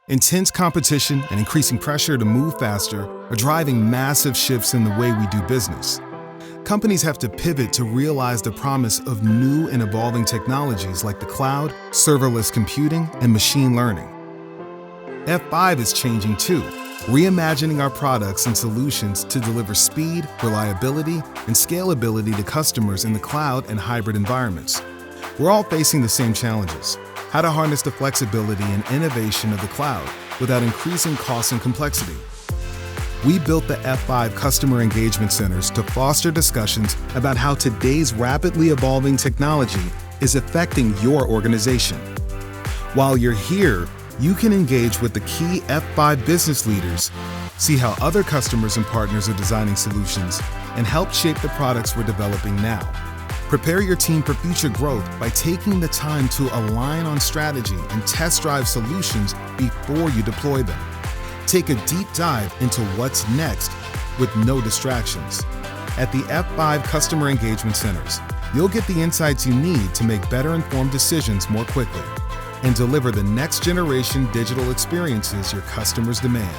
Intense competition and increasing pressure to move faster are driving massive shifts in the way we do business. Companies have to pivot to realize the promise of new and evolving technologies like the cloud, serverless computing, and machine learning. F5 is changing too, reimagining our products and solutions to deliver speed, reliability, and scalability to customers in the cloud and hybrid environments. We're all facing the same challenges: how to harness the flexibility and innovation of the cloud without increasing costs and complexity. We built the F5 Customer Engagement Centers to foster discussions about how today's rapidly evolving technology is affecting your organization. While you're here, you can engage with the key F5 business leaders, see how other customers and partners are designing solutions, and help shape the products we're developing now. Prepare your team for future growth by taking the time to align on strategy and test drive solutions before you deploy them. Take a deep dive into what's next with no distractions. At the F5 Customer Engagement Centers, you'll get the insights you need to make better informed decisions more quickly and deliver the next generation digital experiences your customers demand.